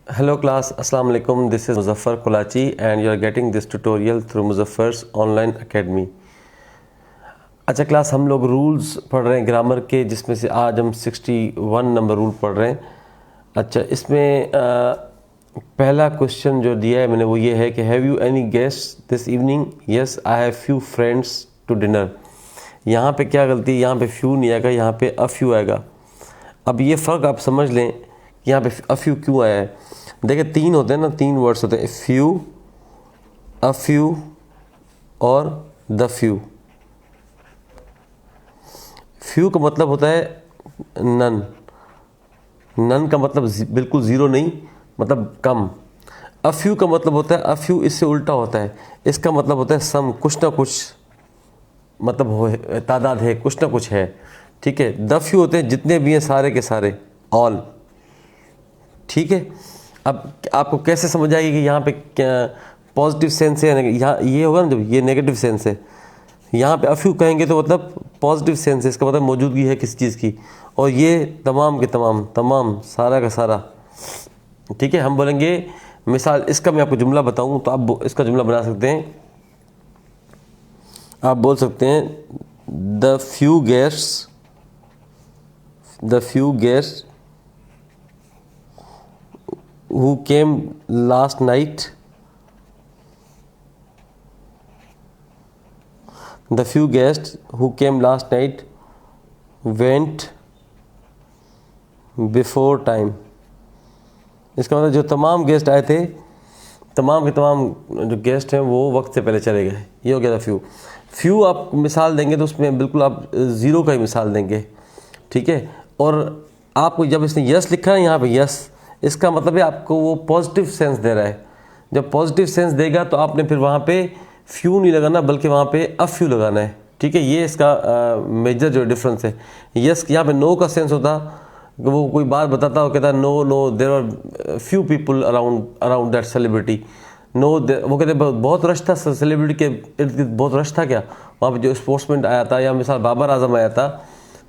Hello class, Assalamu alaikum. This is Muzaffar Kolachi and you are getting this tutorial through Muzaffar's online academy. अच्छा class, हम लोग rules पढ़ रहे हैं grammar के, जिसमें से आज हम 61 नंबर रूल पढ़ रहे हैं। अच्छा, इसमें पहला क्वेश्चन जो दिया है मैंने वो ये है कि have you any guest this evening? Yes I have few friends to dinner. यहाँ पे क्या गलती है? यहाँ पे फ्यू नहीं आएगा, यहाँ पे अ फ्यू आएगा। अब ये फ़र्क आप समझ लें कि यहाँ पे अ फ्यू क्यों आया है। देखिए तीन होते हैं ना, तीन वर्ड्स होते हैं, फ्यू, अ फ्यू और द फ्यू। फ्यू का मतलब होता है नन, नन का मतलब बिल्कुल ज़ीरो नहीं, मतलब कम। अ फ्यू का मतलब होता है, अ फ्यू इससे उल्टा होता है, इसका मतलब होता है सम, कुछ ना कुछ, मतलब हो तादाद है, कुछ ना कुछ है। ठीक है। द फ्यू होते हैं जितने भी हैं सारे के सारे, ऑल। ठीक है। अब आपको कैसे समझ आएगी कि यहाँ पे क्या पॉजिटिव सेंस है? यहाँ ये होगा ना, जब ये नेगेटिव सेंस है, यहाँ पे अफ्यू कहेंगे तो मतलब पॉजिटिव सेंस है, इसका मतलब मौजूदगी है किसी चीज़ की। और ये तमाम के तमाम, तमाम सारा का सारा। ठीक है। हम बोलेंगे मिसाल, इसका मैं आपको जुमला बताऊँ तो आप इसका जुमला बना सकते हैं। आप बोल सकते हैं the few guests who came last night, the few guests who came last night went before time। इसका मतलब जो तमाम गेस्ट आए थे, तमाम के तमाम जो गेस्ट हैं वो वक्त से पहले चले गए। ये हो गया था फ्यू। फ्यू आप मिसाल देंगे तो उसमें बिल्कुल आप ज़ीरो का ही मिसाल देंगे। ठीक है। और आपको जब इसने यस लिखा है यहाँ पे, यस, इसका मतलब है आपको वो पॉजिटिव सेंस दे रहा है। जब पॉजिटिव सेंस देगा तो आपने फिर वहाँ पे फ्यू नहीं लगाना, बल्कि वहाँ पे अ फ्यू लगाना है। ठीक है। ये इसका मेजर जो डिफरेंस है। यस यहाँ पे नो का सेंस होता, वो कोई बात बताता हो, कहता no no there are few people around that celebrity. No, वो कहते बहुत रश था सेलिब्रिटी के इर्द गिर्द, बहुत रश था क्या वहाँ पे? जो स्पोर्ट्समैन आया था, या मिसाल बाबर आजम आया था,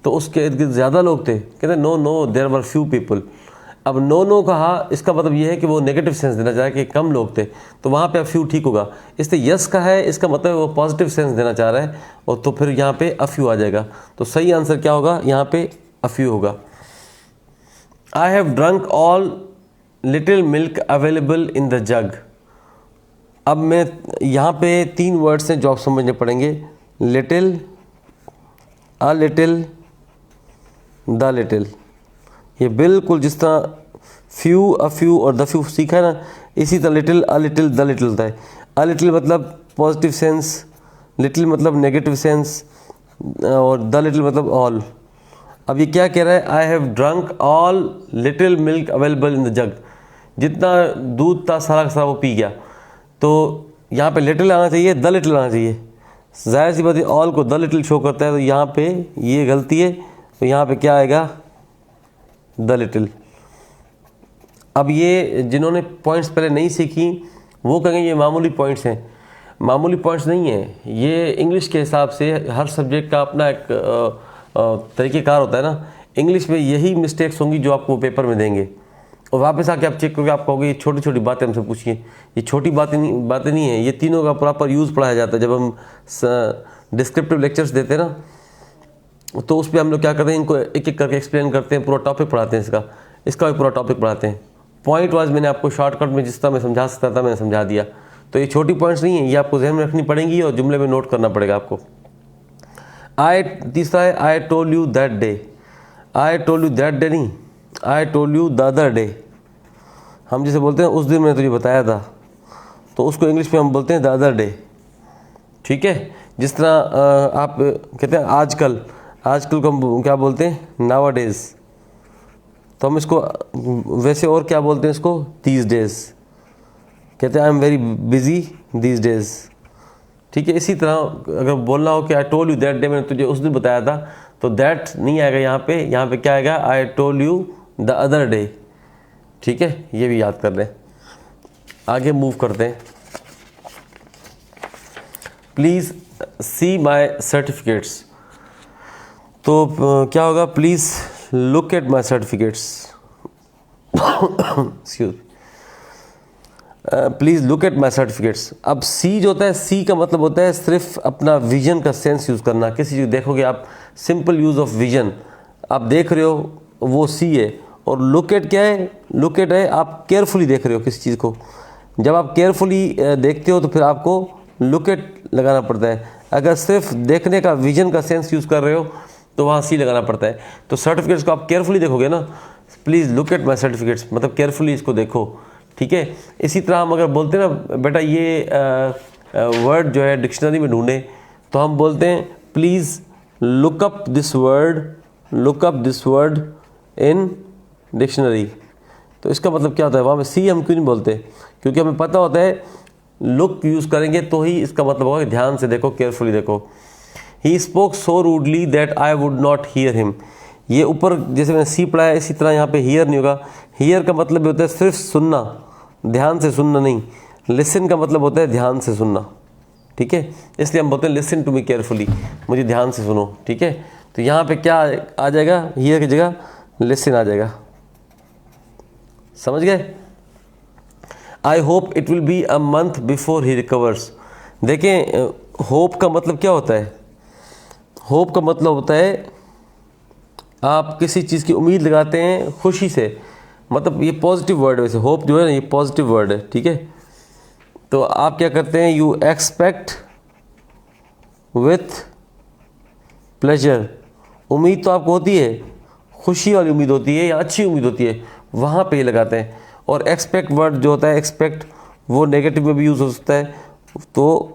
तो उसके इर्द गिर्द ज़्यादा लोग थे। कहते no no there were few people. अब नो नो कहा, इसका मतलब ये है कि वो नेगेटिव सेंस देना चाह रहा है कि कम लोग थे, तो वहाँ पे फ्यू ठीक होगा। इसलिए यस का है, इसका मतलब वो पॉजिटिव सेंस देना चाह रहा है, और तो फिर यहाँ पे अ फ्यू आ जाएगा। तो सही आंसर क्या होगा? यहाँ पे अ फ्यू होगा। I have drunk all little milk available in the जग। अब मैं यहाँ पे तीन वर्ड्स हैं जो आप समझने पड़ेंगे, little, a little, the little. ये बिल्कुल जिस तरह फ्यू, अ फ्यू और द फ्यू सीखा है ना, इसी तरह little, a little, the little होता है। अ लिटिल मतलब पॉजिटिव सेंस, लिटिल मतलब नेगेटिव सेंस, और द लिटिल मतलब ऑल। अब ये क्या कह रहा है? I have drunk all little milk available in the जग। जितना दूध था सारा का सारा वो पी गया। तो यहाँ पे लिटिल आना चाहिए, द लिटिल आना चाहिए। ज़ाहिर सी बात है, ऑल को द लिटिल शो करता है, तो यहाँ पे ये गलती है। तो यहाँ पे क्या आएगा? The little. अब ये जिन्होंने पॉइंट्स पहले नहीं सीखी वो कहेंगे ये मामूली पॉइंट्स हैं। मामूली पॉइंट्स नहीं है ये। इंग्लिश के हिसाब से हर सब्जेक्ट का अपना एक तरीक़ेकार होता है ना। इंग्लिश में यही मिस्टेक्स होंगी जो आपको पेपर में देंगे, और वापस आके आप चेक करके आप कहोगे ये छोटी छोटी बातें हमसे पूछिए। ये छोटी बातें नहीं हैं, ये तीनों का प्रॉपर यूज़ पढ़ाया जाता है। जब हम डिस्क्रिप्टिव लेक्चर्स देते हैं ना, तो उस पर हम लोग क्या करते हैं, इनको एक एक करके एक्सप्लेन करते हैं, पूरा टॉपिक पढ़ाते हैं, इसका भी पूरा टॉपिक पढ़ाते हैं। पॉइंट वाइज मैंने आपको शॉर्टकट में जिस तरह मैं समझा सकता था मैंने समझा दिया। तो ये छोटी पॉइंट्स नहीं है, ये आपको ध्यान में रखनी पड़ेंगी और जुमले में नोट करना पड़ेगा आपको। तीसरा है I told you that day. I told you that day नहीं, I told you the other day. हम जैसे बोलते हैं उस दिन मैंने तुझे बताया था, तो उसको इंग्लिश में हम बोलते हैं द अदर डे। ठीक है। जिस तरह आप कहते हैं आजकल, आजकल को हम क्या बोलते हैं? नावा डेज। तो हम इसको वैसे और क्या बोलते हैं इसको? These days. कहते हैं I am very busy these days. ठीक है। इसी तरह अगर बोलना हो कि आई टोल्ड यू दैट डे, मैंने तुझे उस दिन बताया था, तो दैट नहीं आएगा यहाँ पे। यहाँ पे क्या आएगा? आई told you the other day. ठीक है। ये भी याद कर लें। आगे मूव करते हैं। Please see my certificates. तो क्या होगा? Please look at my certificates. Excuse. Please look at my certificates. अब सी जो होता है, सी का मतलब होता है सिर्फ अपना विजन का सेंस यूज़ करना। किसी चीज़ देखोगे आप, सिंपल यूज़ ऑफ विजन, आप देख रहे हो, वो सी है। और लुक एट क्या है? लुक एट है आप केयरफुली देख रहे हो किसी चीज़ को। जब आप केयरफुली देखते हो तो फिर आपको लुक एट लगाना पड़ता है। अगर सिर्फ देखने का, विजन का सेंस यूज़ कर रहे हो तो वहाँ सी लगाना पड़ता है। तो सर्टिफिकेट्स को आप केयरफुली देखोगे ना, please look at my certificates, मतलब केयरफुली इसको देखो, ठीक है। इसी तरह हम अगर बोलते हैं ना बेटा ये वर्ड जो है डिक्शनरी में ढूंढें, तो हम बोलते हैं please look up this word, look up this word in dictionary. तो इसका मतलब क्या होता है? वहाँ पे सी हम क्यों नहीं बोलते? क्योंकि हमें पता होता है लुक यूज़ करेंगे तो ही इसका मतलब होगा कि ध्यान से देखो, केयरफुली देखो। He spoke so rudely that I would not hear him. ये ऊपर जैसे मैंने सी पढ़ा है, इसी तरह यहाँ पे हीयर नहीं होगा। हीयर का मतलब भी होता है सिर्फ सुनना, ध्यान से सुनना नहीं। लिसन का मतलब होता है ध्यान से सुनना, ठीक है। इसलिए हम बोलते हैं लिसन टू मी केयरफुली, मुझे ध्यान से सुनो, ठीक है। तो यहाँ पे क्या आ जाएगा? हीयर की जगह लिसन आ जाएगा। समझ गए? I hope it will be a month before he recovers. देखें, होप का मतलब क्या होता है? होप का मतलब होता है आप किसी चीज़ की उम्मीद लगाते हैं खुशी से, मतलब ये पॉजिटिव वर्ड है। वैसे होप जो है ना, ये पॉजिटिव वर्ड है, ठीक है। तो आप क्या करते हैं? You expect with pleasure. उम्मीद तो आपको होती है, खुशी वाली उम्मीद होती है या अच्छी उम्मीद होती है, वहाँ पे ये लगाते हैं। और एक्सपेक्ट वर्ड जो होता है, एक्सपेक्ट, वो नेगेटिव में भी यूज़ हो सकता है, तो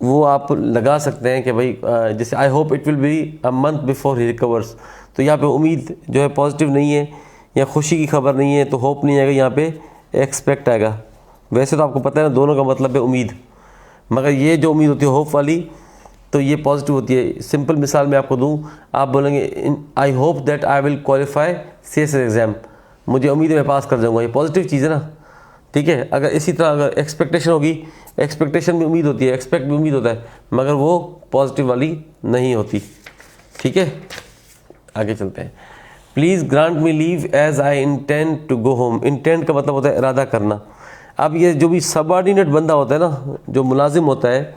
वो आप लगा सकते हैं कि भाई जैसे I hope it will be a month before he recovers. तो यहाँ पे उम्मीद जो है पॉजिटिव नहीं है या खुशी की खबर नहीं है, तो होप नहीं आएगा, यहाँ पे एक्सपेक्ट आएगा। वैसे तो आपको पता है ना, दोनों का मतलब है उम्मीद, मगर ये जो उम्मीद होती है होप वाली, तो ये पॉजिटिव होती है। सिंपल मिसाल मैं आपको दूँ, आप बोलेंगे I hope that I will qualify CS exam, मुझे उम्मीद है मैं पास कर जाऊँगा, ये पॉजिटिव चीज़ है ना, ठीक है। अगर इसी तरह अगर एक्सपेक्टेशन होगी, एक्सपेक्टेशन भी उम्मीद होती है, एक्सपेक्ट भी उम्मीद होता है, मगर वो पॉजिटिव वाली नहीं होती, ठीक है। आगे चलते हैं। Please grant me leave as I intend to go home. Intend का मतलब होता है इरादा करना। अब ये जो भी सबऑर्डिनेट बंदा होता है ना, जो मुलाजिम होता है,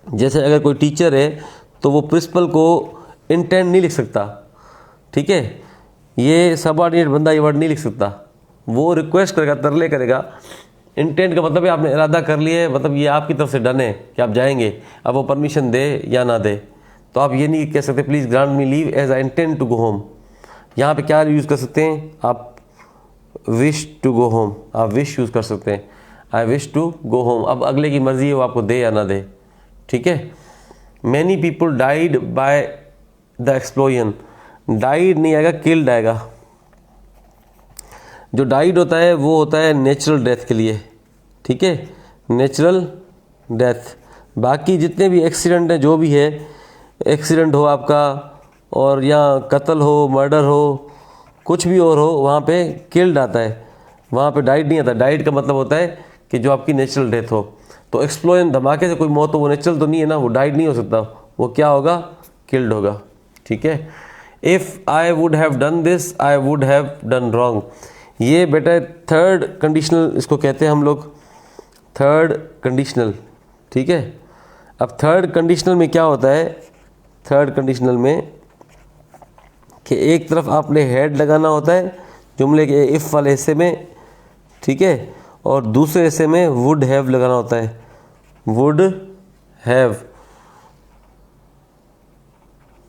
जैसे अगर कोई टीचर है तो वो प्रिंसिपल को इंटेंड नहीं लिख सकता, ठीक है। ये सबऑर्डिनेट बंदा ये वर्ड नहीं लिख सकता, वो रिक्वेस्ट करेगा, तरले करेगा। इंटेंट का मतलब है आपने इरादा कर लिया है, मतलब ये आपकी तरफ से डन है कि आप जाएंगे। अब वो परमिशन दे या ना दे, तो आप ये नहीं कह सकते please grant me leave as I intend to go home. यहाँ पे क्या यूज़ कर सकते हैं आप? विश टू गो होम, आप विश यूज़ कर सकते हैं, I wish to go home. अब अगले की मर्ज़ी है वो आपको दे या ना दे, ठीक है। Many people died by the explosion. Died नहीं आएगा, किल्ड आएगा। जो डाइड होता है वो होता है नेचुरल डेथ के लिए, ठीक है, नेचुरल डेथ। बाकी जितने भी एक्सीडेंट हैं, जो भी है, एक्सीडेंट हो आपका और या कत्ल हो, मर्डर हो, कुछ भी और हो, वहाँ पे किल्ड आता है, वहाँ पे डाइड नहीं आता। डाइड का मतलब होता है कि जो आपकी नेचुरल डेथ हो। तो एक्सप्लोजन, धमाके से कोई मौत हो, वो नेचुरल तो नहीं है ना, वो डाइड नहीं हो सकता, वो क्या होगा? किल्ड होगा, ठीक है। If I would have done this I would have done wrong. ये बेटा थर्ड कंडीशनल इसको कहते हैं हम लोग, थर्ड कंडीशनल, ठीक है। अब थर्ड कंडीशनल में क्या होता है? थर्ड कंडीशनल में कि एक तरफ आपने हैड लगाना होता है जुमले के इफ़ वाले हिस्से में, ठीक है, और दूसरे हिस्से में वुड हैव लगाना होता है, would have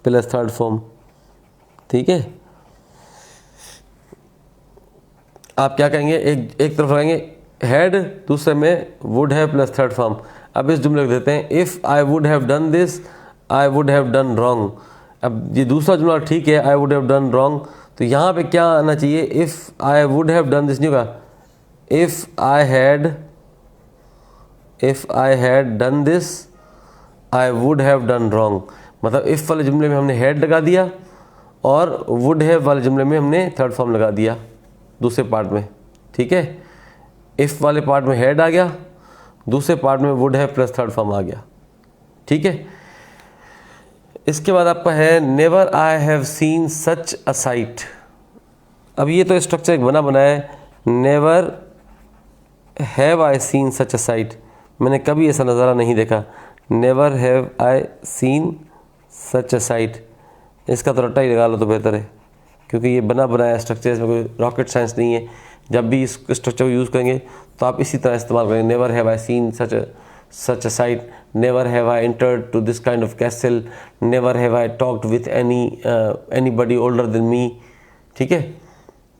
plus third form, ठीक है। आप क्या कहेंगे? एक तरफ लगाएंगे हैड, दूसरे में would have plus third form. अब इस जुमले को देते हैं if I would have done this I would have done wrong. अब ये दूसरा जुमला ठीक है, I would have done wrong, तो यहाँ पे क्या आना चाहिए? If I would have done this नहीं होगा, if I had done this I would have done wrong. मतलब इफ़ वाले जुमले में हमने हैड लगा दिया और वुड हैव वाले जुमले में हमने थर्ड फॉर्म लगा दिया दूसरे पार्ट में, ठीक है। इफ़ वाले पार्ट में हैड आ गया, दूसरे पार्ट में would have plus third form आ गया, ठीक है। इसके बाद आपका है never I have seen such a sight. अब ये तो स्ट्रक्चर एक बना है, never have I seen such a sight, मैंने कभी ऐसा नज़ारा नहीं देखा। Never have I seen such a sight, इसका तो रट्टा ही लगा लो तो बेहतर है, क्योंकि ये बना बनाया स्ट्रक्चर, इसमें कोई रॉकेट साइंस नहीं है। जब भी इस स्ट्रक्चर को यूज़ करेंगे तो आप इसी तरह इस्तेमाल करेंगे। Never have I seen such a sight, never have I entered to this kind of castle, never have I talked with anybody older than me. ठीक है,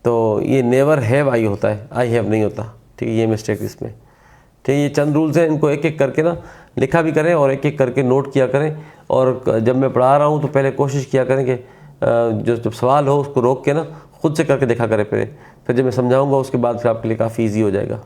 तो ये नेवर हैव आई होता है, आई हैव नहीं होता। ठीक है, ये मिस्टेक इसमें। ठीक है, ये चंद रूल्स हैं, इनको एक एक करके ना लिखा भी करें और एक एक करके नोट किया करें। और जब मैं पढ़ा रहा हूँ तो पहले कोशिश किया करें कि जब सवाल हो उसको रोक के ना खुद से करके देखा करें, फिर जब मैं समझाऊंगा उसके बाद फिर आपके लिए काफ़ी ईजी हो जाएगा।